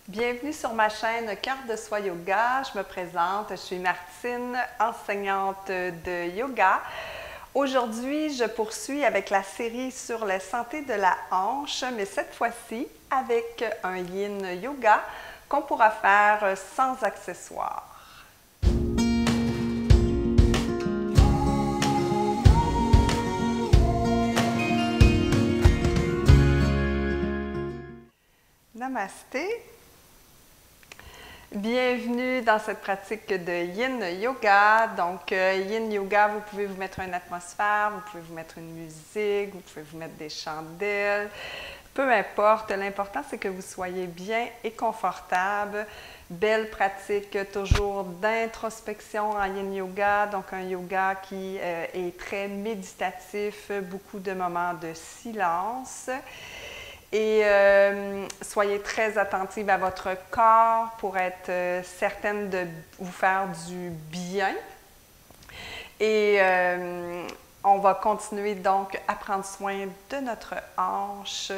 Bienvenue sur ma chaîne Cœur de Soi Yoga. Je me présente, je suis Martine, enseignante de yoga. Aujourd'hui, je poursuis avec la série sur la santé de la hanche, mais cette fois-ci avec un yin yoga qu'on pourra faire sans accessoires. Namasté. Bienvenue dans cette pratique de Yin Yoga. Donc, Yin Yoga, vous pouvez vous mettre une atmosphère, vous pouvez vous mettre une musique, vous pouvez vous mettre des chandelles, peu importe. L'important, c'est que vous soyez bien et confortable. Belle pratique toujours d'introspection en Yin Yoga, donc un yoga qui est très méditatif, beaucoup de moments de silence. Et soyez très attentive à votre corps pour être certaine de vous faire du bien. Et on va continuer donc à prendre soin de notre hanche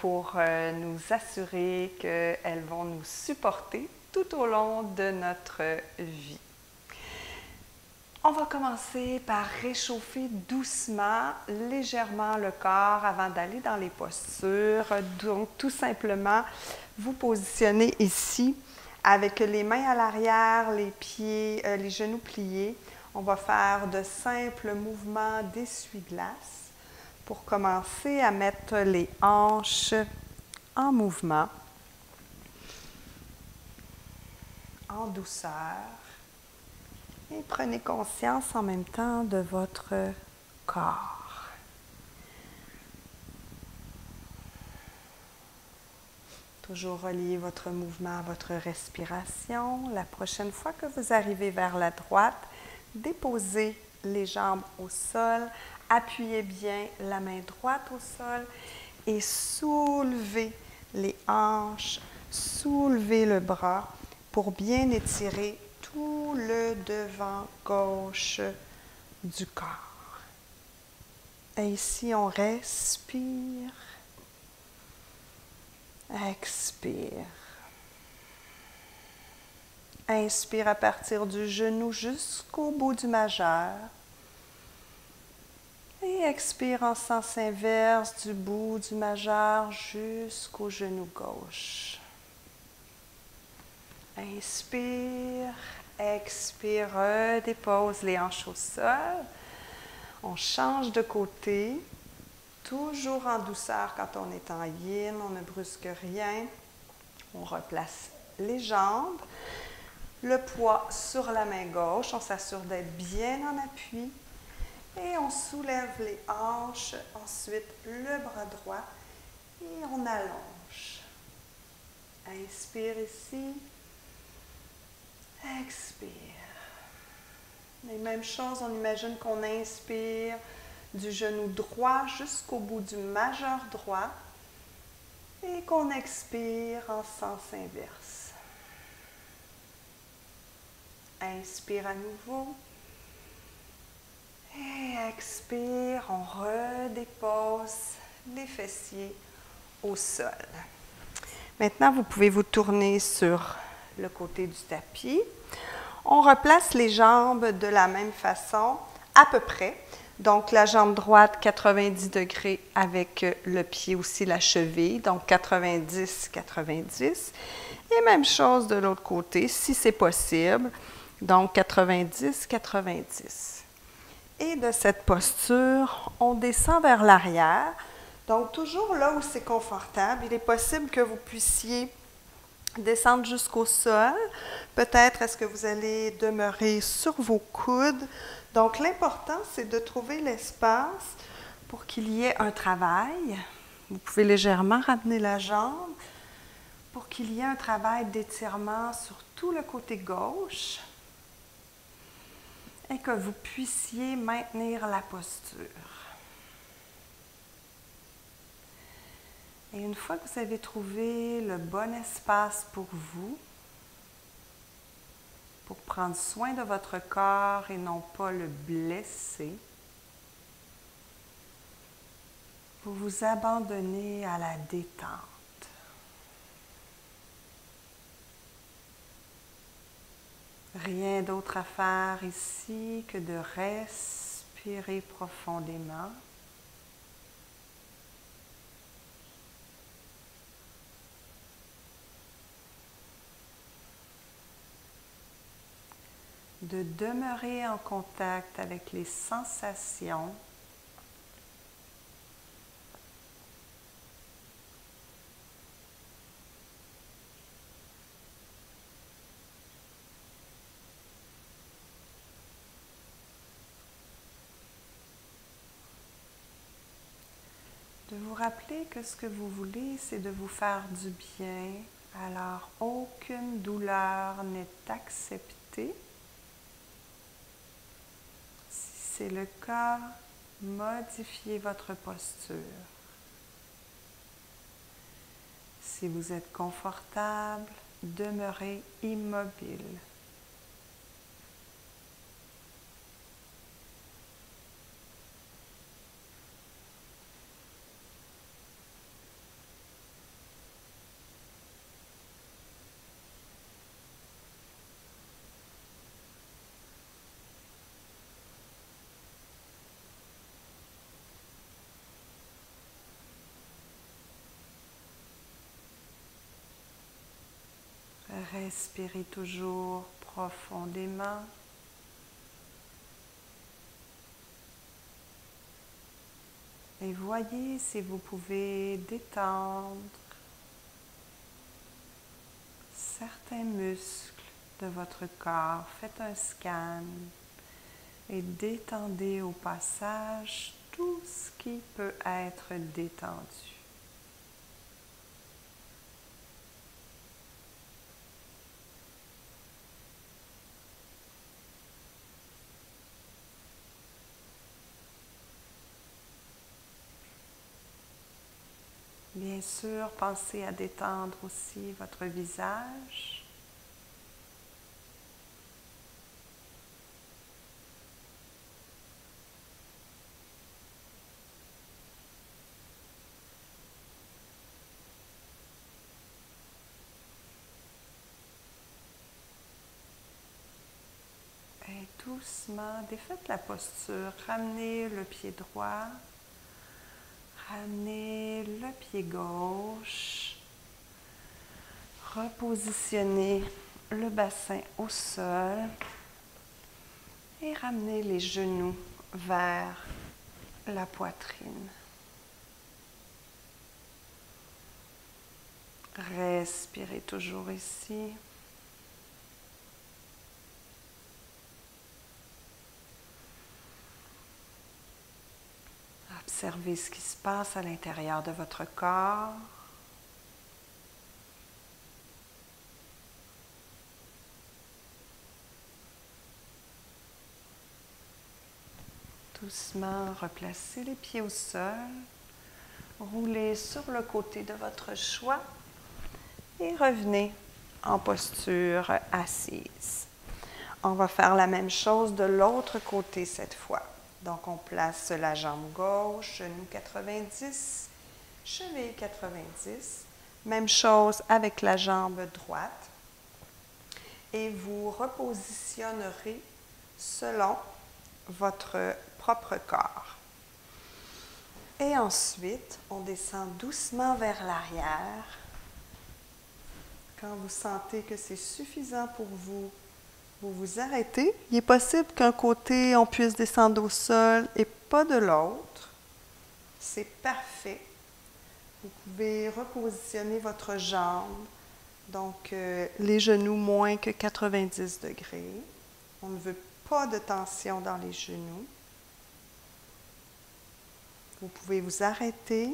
pour nous assurer qu'elles vont nous supporter tout au long de notre vie. On va commencer par réchauffer doucement, légèrement le corps avant d'aller dans les postures. Donc, tout simplement, vous positionnez ici avec les mains à l'arrière, les pieds, les genoux pliés. On va faire de simples mouvements d'essuie-glace pour commencer à mettre les hanches en mouvement, en douceur. Et prenez conscience en même temps de votre corps. Toujours relier votre mouvement à votre respiration. La prochaine fois que vous arrivez vers la droite, déposez les jambes au sol, appuyez bien la main droite au sol et soulevez les hanches, soulevez le bras pour bien étirer tout le devant gauche du corps. Et ici, on respire, expire. Inspire à partir du genou jusqu'au bout du majeur. Et expire en sens inverse du bout du majeur jusqu'au genou gauche. Inspire, expire, redépose les hanches au sol. On change de côté, toujours en douceur quand on est en yin, on ne brusque rien. On replace les jambes, le poids sur la main gauche, on s'assure d'être bien en appui. Et on soulève les hanches, ensuite le bras droit et on allonge. Inspire ici. Expire. Et même chose, on imagine qu'on inspire du genou droit jusqu'au bout du majeur droit et qu'on expire en sens inverse. Inspire à nouveau. Et expire, on redépose les fessiers au sol. Maintenant, vous pouvez vous tourner sur le côté du tapis. On replace les jambes de la même façon, à peu près. Donc, la jambe droite, 90 degrés avec le pied aussi, la cheville. Donc, 90, 90. Et même chose de l'autre côté, si c'est possible. Donc, 90, 90. Et de cette posture, on descend vers l'arrière. Donc, toujours là où c'est confortable, il est possible que vous puissiez descendre jusqu'au sol. Peut-être est-ce que vous allez demeurer sur vos coudes. Donc, l'important, c'est de trouver l'espace pour qu'il y ait un travail. Vous pouvez légèrement ramener la jambe pour qu'il y ait un travail d'étirement sur tout le côté gauche et que vous puissiez maintenir la posture. Et une fois que vous avez trouvé le bon espace pour vous, pour prendre soin de votre corps et non pas le blesser, vous vous abandonnez à la détente. Rien d'autre à faire ici que de respirer profondément. De demeurer en contact avec les sensations de vous rappeler que ce que vous voulez, c'est de vous faire du bien. Alors, aucune douleur n'est acceptée. Si c'est le cas, modifiez votre posture. Si vous êtes confortable, demeurez immobile. Respirez toujours profondément. Et voyez si vous pouvez détendre certains muscles de votre corps. Faites un scan et détendez au passage tout ce qui peut être détendu. Bien sûr, pensez à détendre aussi votre visage. Et doucement, défaites la posture. Ramenez le pied droit. Ramenez le pied gauche. Repositionnez le bassin au sol. Et ramenez les genoux vers la poitrine. Respirez toujours ici. Observez ce qui se passe à l'intérieur de votre corps. Doucement, replacez les pieds au sol. Roulez sur le côté de votre choix et revenez en posture assise. On va faire la même chose de l'autre côté cette fois. Donc, on place la jambe gauche, genou 90, cheville 90. Même chose avec la jambe droite. Et vous repositionnerez selon votre propre corps. Et ensuite, on descend doucement vers l'arrière. Quand vous sentez que c'est suffisant pour vous, vous vous arrêtez. Il est possible qu'un côté, on puisse descendre au sol et pas de l'autre. C'est parfait. Vous pouvez repositionner votre jambe. Donc, les genoux moins que 90 degrés. On ne veut pas de tension dans les genoux. Vous pouvez vous arrêter.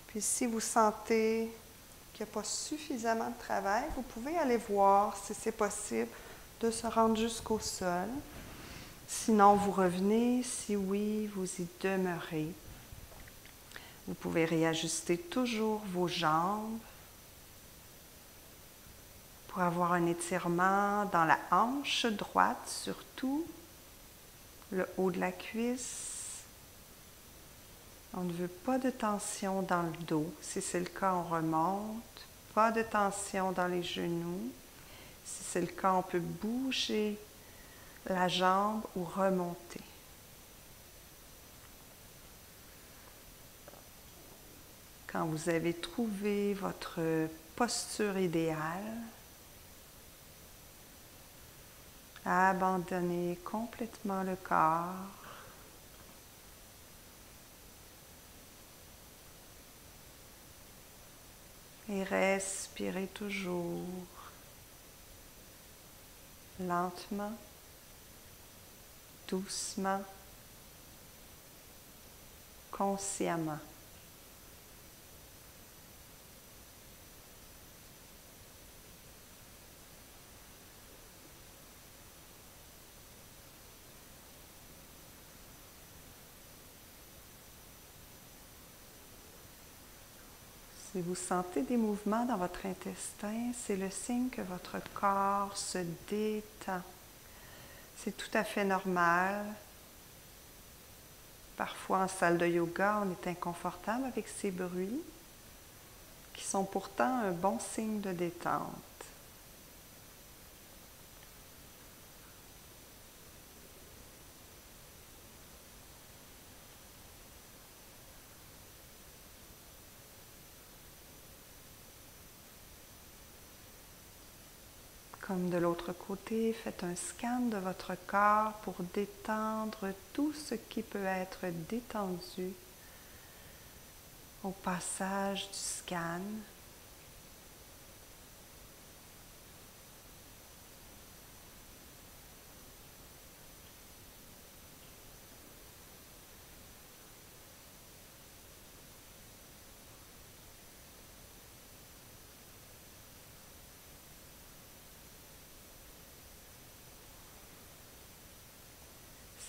Puis, si vous sentez qu'il n'y a pas suffisamment de travail, vous pouvez aller voir si c'est possible de se rendre jusqu'au sol. Sinon, vous revenez. Si oui, vous y demeurez. Vous pouvez réajuster toujours vos jambes pour avoir un étirement dans la hanche droite, surtout le haut de la cuisse. On ne veut pas de tension dans le dos. Si c'est le cas, on remonte. Pas de tension dans les genoux. Si c'est le cas, on peut bouger la jambe ou remonter. Quand vous avez trouvé votre posture idéale, abandonnez complètement le corps. Et respirez toujours lentement, doucement, consciemment. Si vous sentez des mouvements dans votre intestin, c'est le signe que votre corps se détend. C'est tout à fait normal. Parfois en salle de yoga, on est inconfortable avec ces bruits qui sont pourtant un bon signe de détente. Comme de l'autre côté, faites un scan de votre corps pour détendre tout ce qui peut être détendu au passage du scan.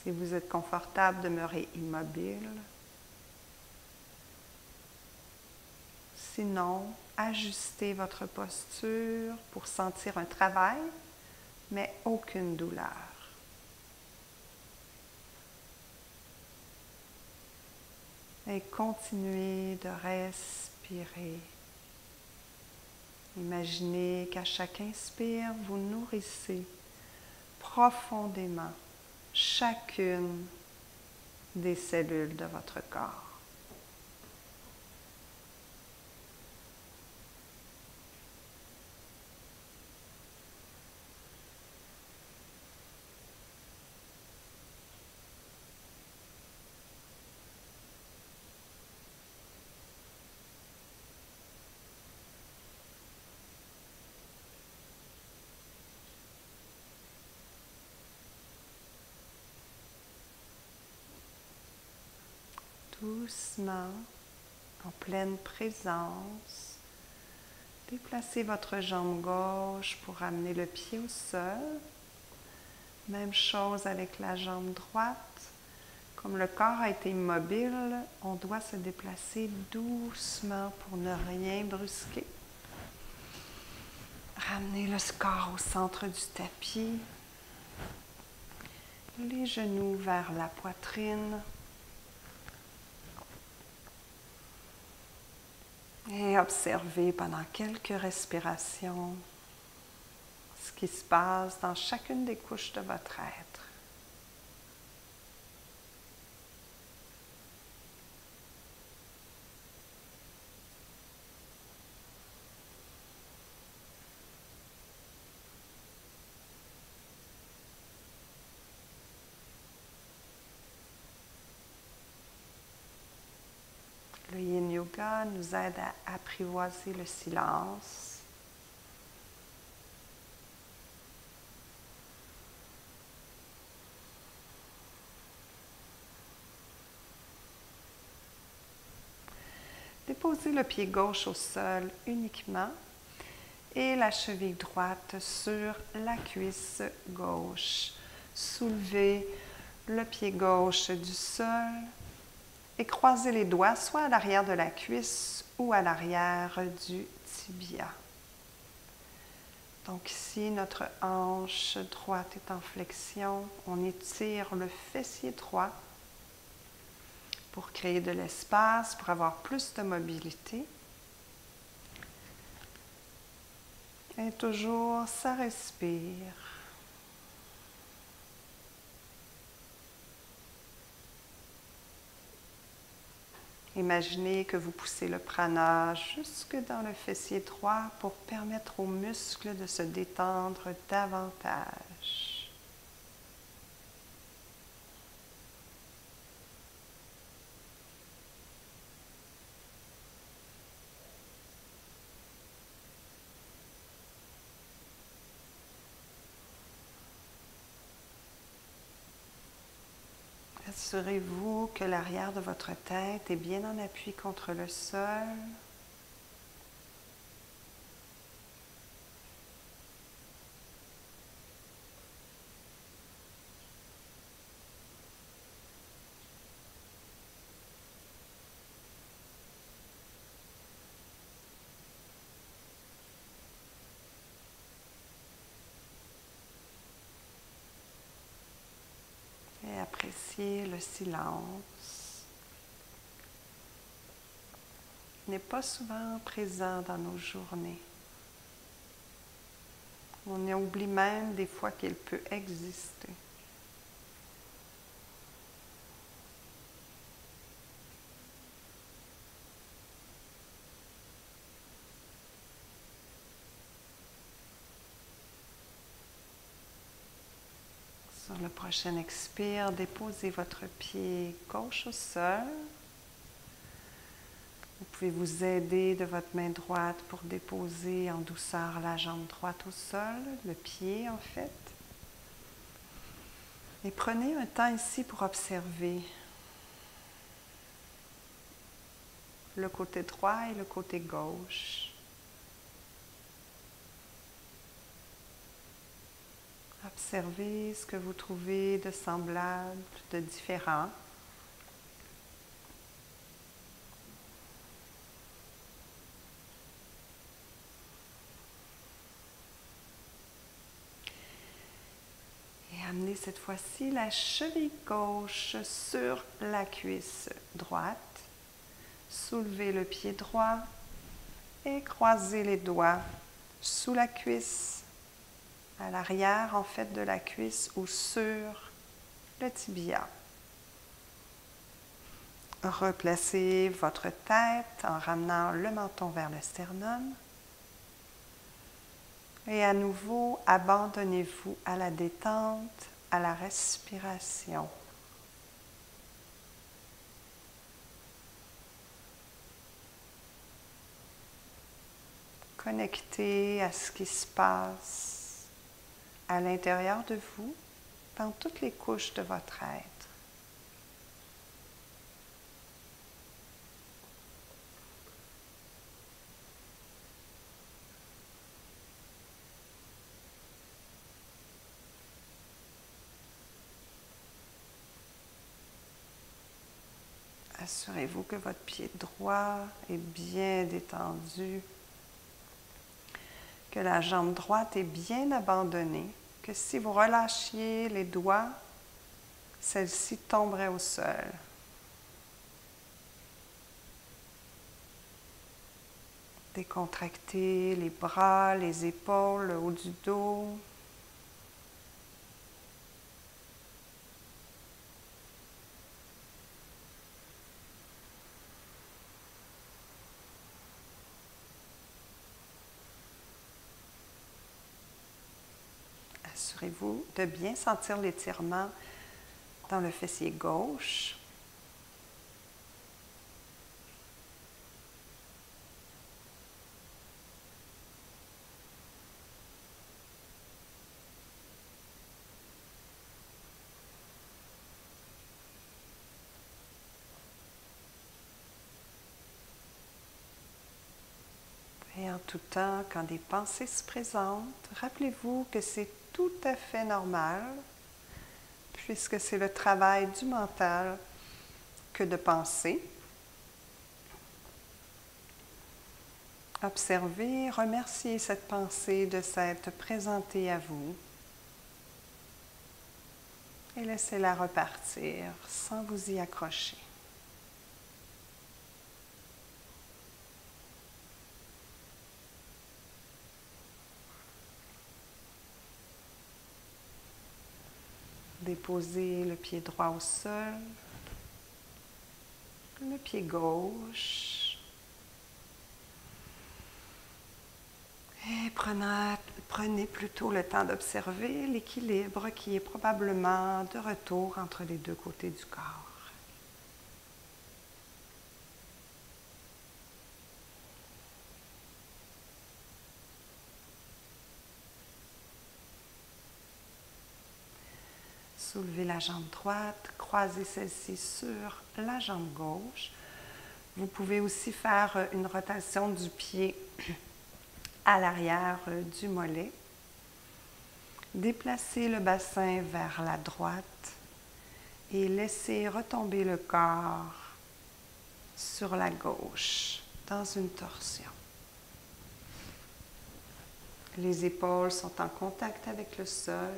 Si vous êtes confortable, demeurez immobile. Sinon, ajustez votre posture pour sentir un travail, mais aucune douleur. Et continuez de respirer. Imaginez qu'à chaque inspire, vous nourrissez profondément chacune des cellules de votre corps. Doucement, en pleine présence, déplacez votre jambe gauche pour amener le pied au sol. Même chose avec la jambe droite. Comme le corps a été immobile, on doit se déplacer doucement pour ne rien brusquer. Ramenez le corps au centre du tapis. Les genoux vers la poitrine. Et observez pendant quelques respirations ce qui se passe dans chacune des couches de votre être. Le Yin Yoga nous aide à apprivoiser le silence. Déposez le pied gauche au sol uniquement et la cheville droite sur la cuisse gauche. Soulevez le pied gauche du sol et croisez les doigts soit à l'arrière de la cuisse ou à l'arrière du tibia. Donc ici, notre hanche droite est en flexion. On étire le fessier droit pour créer de l'espace, pour avoir plus de mobilité. Et toujours, ça respire. Imaginez que vous poussez le prana jusque dans le fessier droit pour permettre aux muscles de se détendre davantage. Assurez-vous que l'arrière de votre tête est bien en appui contre le sol. Et appréciez le silence. Il n'est pas souvent présent dans nos journées. On oublie même des fois qu'il peut exister. Sur le prochain expire, déposez votre pied gauche au sol. Vous pouvez vous aider de votre main droite pour déposer en douceur la jambe droite au sol, le pied en fait. Et prenez un temps ici pour observer le côté droit et le côté gauche. Observez ce que vous trouvez de semblable, de différent. Et amenez cette fois-ci la cheville gauche sur la cuisse droite. Soulevez le pied droit et croisez les doigts sous la cuisse, à l'arrière en fait de la cuisse ou sur le tibia. Replacez votre tête en ramenant le menton vers le sternum. Et à nouveau, abandonnez-vous à la détente, à la respiration. Connectez à ce qui se passe à l'intérieur de vous, dans toutes les couches de votre être. Assurez-vous que votre pied droit est bien détendu, que la jambe droite est bien abandonnée, que si vous relâchiez les doigts, celle-ci tomberait au sol. Décontractez les bras, les épaules, le haut du dos. Assurez-vous de bien sentir l'étirement dans le fessier gauche. Et en tout temps, quand des pensées se présentent, rappelez-vous que c'est tout à fait normal, puisque c'est le travail du mental que de penser. Observez, remerciez cette pensée de s'être présentée à vous et laissez-la repartir sans vous y accrocher. Déposez le pied droit au sol, le pied gauche. Et prenez plutôt le temps d'observer l'équilibre qui est probablement de retour entre les deux côtés du corps. Soulevez la jambe droite, croisez celle-ci sur la jambe gauche. Vous pouvez aussi faire une rotation du pied à l'arrière du mollet. Déplacez le bassin vers la droite et laissez retomber le corps sur la gauche dans une torsion. Les épaules sont en contact avec le sol.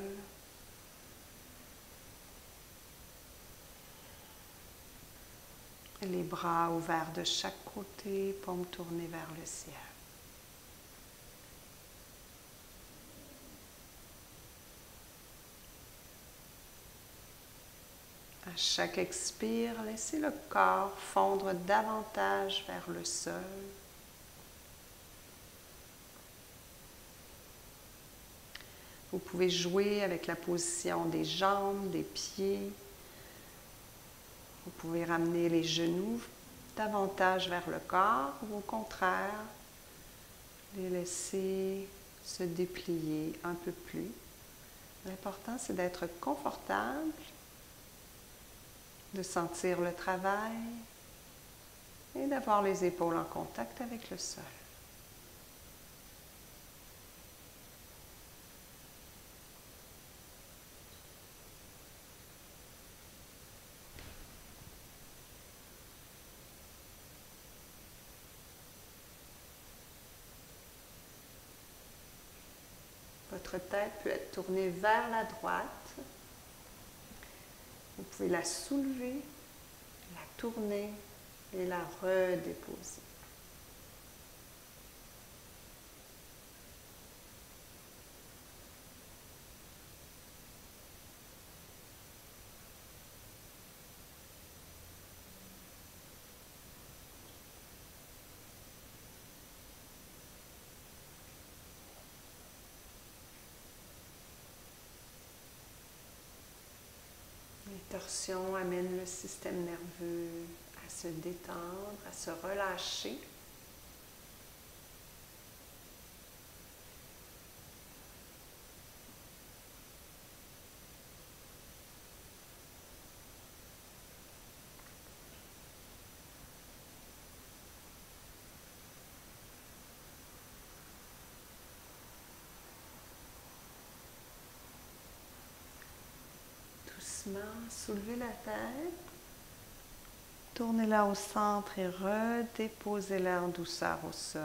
Les bras ouverts de chaque côté, paumes tournées vers le ciel. À chaque expire, laissez le corps fondre davantage vers le sol. Vous pouvez jouer avec la position des jambes, des pieds. Vous pouvez ramener les genoux davantage vers le corps ou au contraire, les laisser se déplier un peu plus. L'important, c'est d'être confortable, de sentir le travail et d'avoir les épaules en contact avec le sol. Votre tête peut être tournée vers la droite. Vous pouvez la soulever, la tourner et la redéposer. Les torsions amènent le système nerveux à se détendre, à se relâcher. Soulevez la tête, tournez-la au centre et redéposez-la en douceur au sol.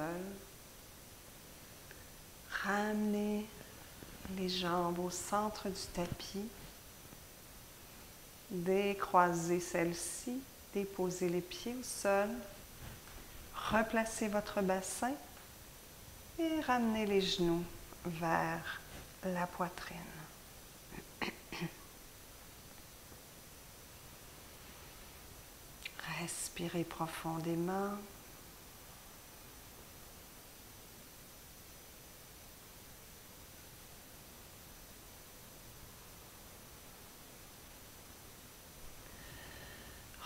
Ramenez les jambes au centre du tapis. Décroisez celle-ci, déposez les pieds au sol. Replacez votre bassin et ramenez les genoux vers la poitrine. Respirez profondément.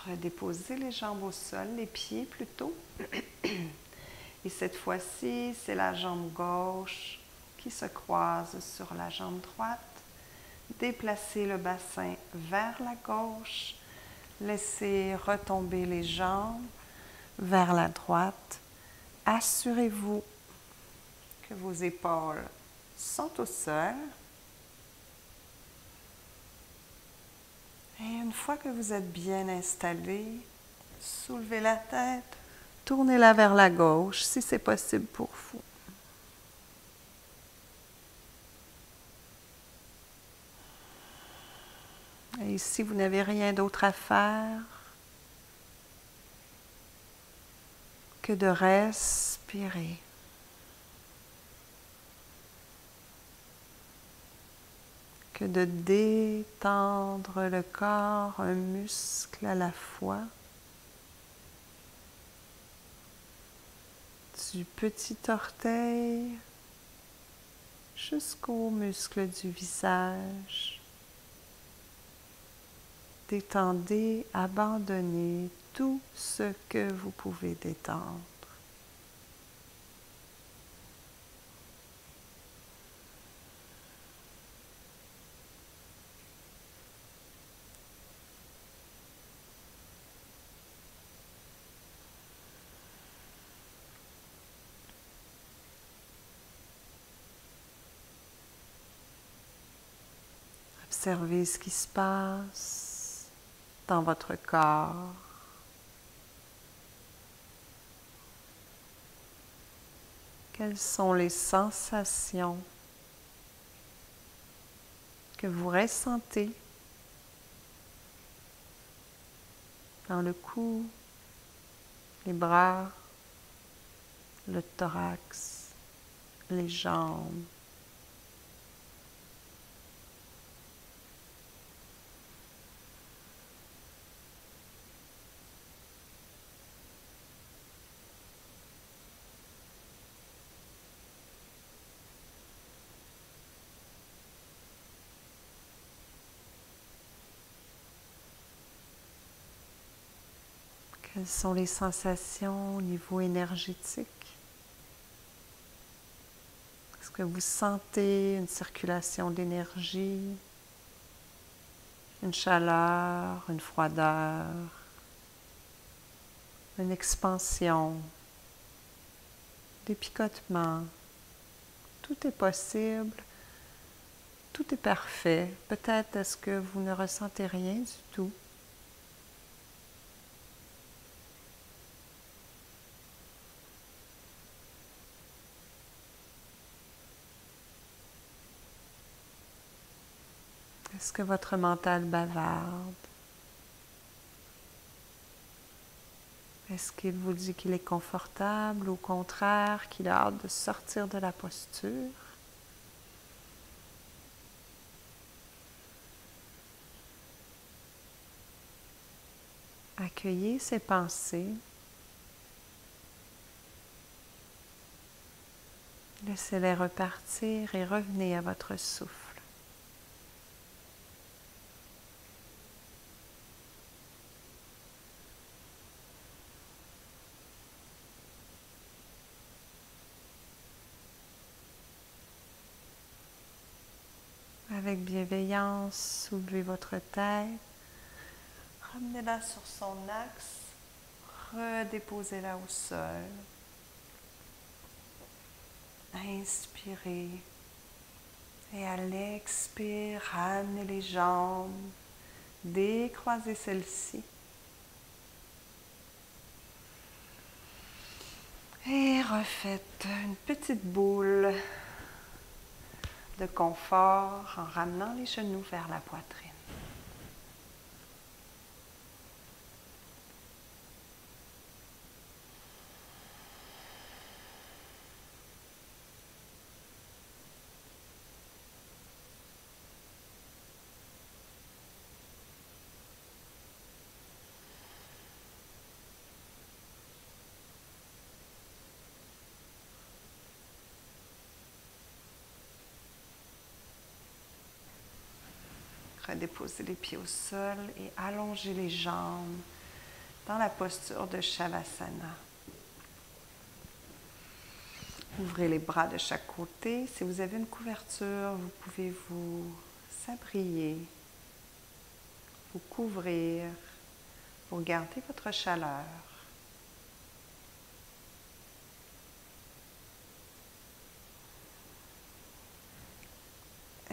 Redéposez les jambes au sol, les pieds plutôt. Et cette fois-ci, c'est la jambe gauche qui se croise sur la jambe droite. Déplacez le bassin vers la gauche. Laissez retomber les jambes vers la droite. Assurez-vous que vos épaules sont au sol. Et une fois que vous êtes bien installé, soulevez la tête, tournez-la vers la gauche si c'est possible pour vous. Et si vous n'avez rien d'autre à faire que de respirer. que de détendre le corps, un muscle à la fois, du petit orteil jusqu'aux muscles du visage. Détendez, abandonnez tout ce que vous pouvez détendre. Observez ce qui se passe dans votre corps. Quelles sont les sensations que vous ressentez dans le cou, les bras, le thorax, les jambes? Quelles sont les sensations au niveau énergétique? Est-ce que vous sentez une circulation d'énergie, une chaleur, une froideur, une expansion, des picotements? Tout est possible, tout est parfait. Peut-être est-ce que vous ne ressentez rien du tout. Est-ce que votre mental bavarde? Est-ce qu'il vous dit qu'il est confortable ou au contraire qu'il a hâte de sortir de la posture? Accueillez ces pensées. Laissez-les repartir et revenez à votre souffle. Avec bienveillance, soulevez votre tête, ramenez-la sur son axe, redéposez-la au sol. Inspirez et à l'expire, ramenez les jambes, décroisez celles-ci. Et refaites une petite boule de confort en ramenant les genoux vers la poitrine. Redéposez les pieds au sol et allongez les jambes dans la posture de Shavasana. Ouvrez les bras de chaque côté. Si vous avez une couverture, vous pouvez vous sabrier, vous couvrir pour garder votre chaleur.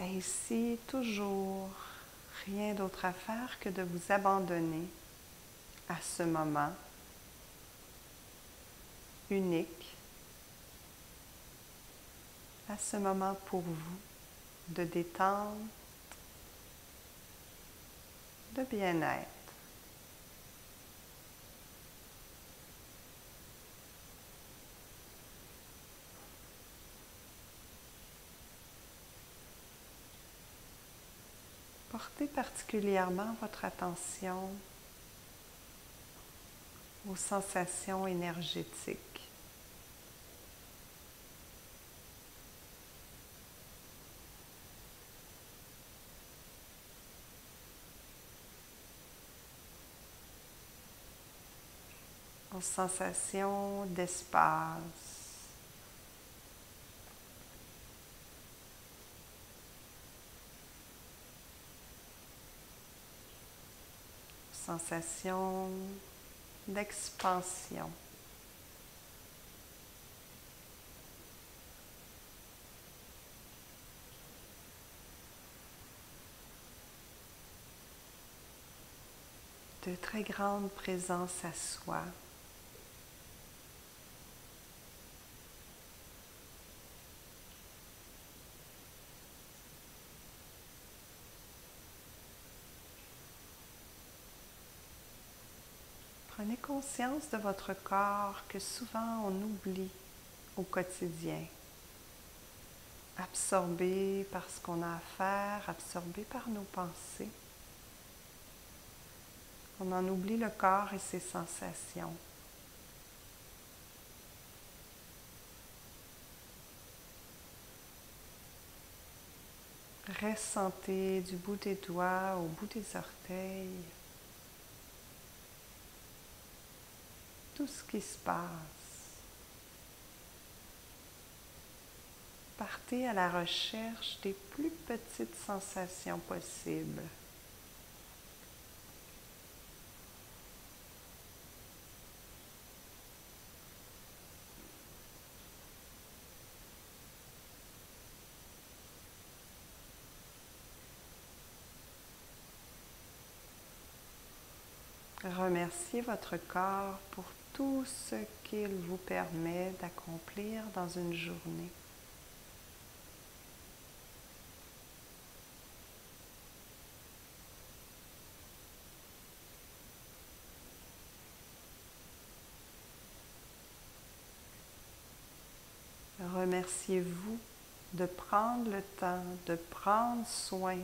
Et ici, toujours rien d'autre à faire que de vous abandonner à ce moment unique, à ce moment pour vous de détente, de bien-être. Portez particulièrement votre attention aux sensations énergétiques. Aux sensations d'espace. Sensation d'expansion. De très grande présence à soi. Prenez conscience de votre corps que souvent on oublie au quotidien. Absorbé par ce qu'on a à faire, absorbé par nos pensées. On en oublie le corps et ses sensations. Ressentez du bout des doigts au bout des orteils tout ce qui se passe. Partez à la recherche des plus petites sensations possibles. Remerciez votre corps pour tout ce qu'il vous permet d'accomplir dans une journée. Remerciez-vous de prendre le temps de prendre soin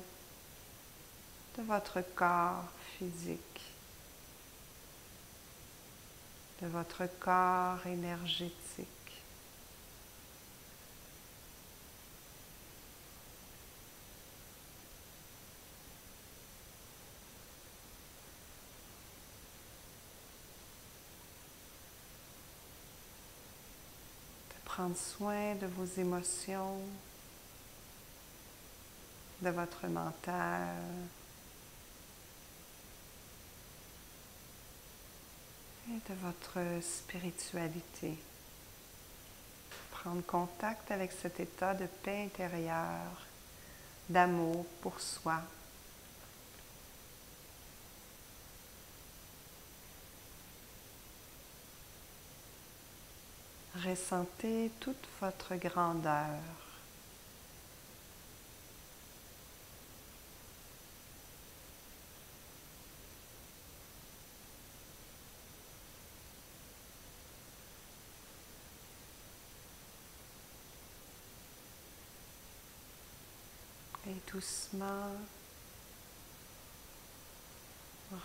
de votre corps physique, de votre corps énergétique. Prendre soin de vos émotions, de votre mental, et de votre spiritualité. Prendre contact avec cet état de paix intérieure, d'amour pour soi. Ressentez toute votre grandeur. Et doucement,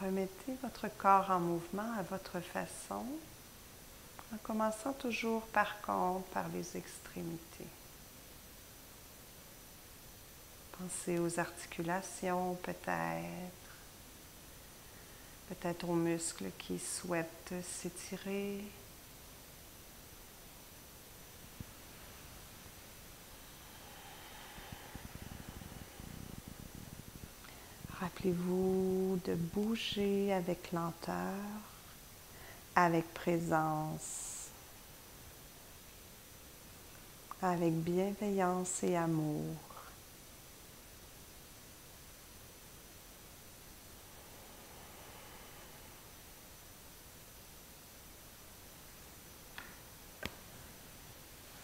remettez votre corps en mouvement à votre façon, en commençant toujours par les extrémités. Pensez aux articulations peut-être aux muscles qui souhaitent s'étirer. Rappelez-vous de bouger avec lenteur, avec présence, avec bienveillance et amour.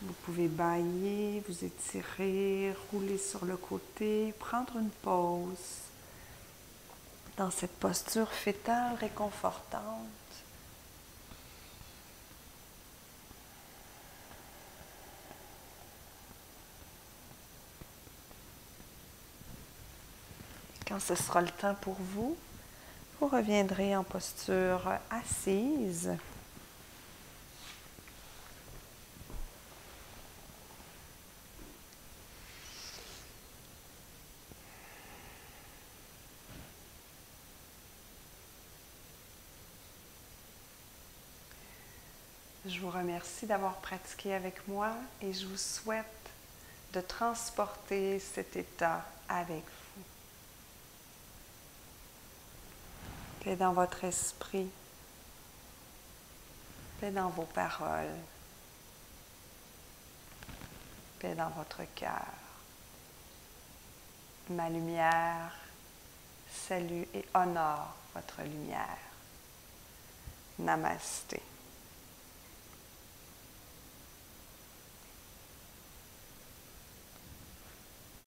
Vous pouvez bâiller, vous étirer, rouler sur le côté, prendre une pause dans cette posture fœtale réconfortante. Quand ce sera le temps pour vous, vous reviendrez en posture assise. Je vous remercie d'avoir pratiqué avec moi et je vous souhaite de transporter cet état avec vous. Paix dans votre esprit, paix dans vos paroles, paix dans votre cœur. Ma lumière salue et honore votre lumière. Namasté.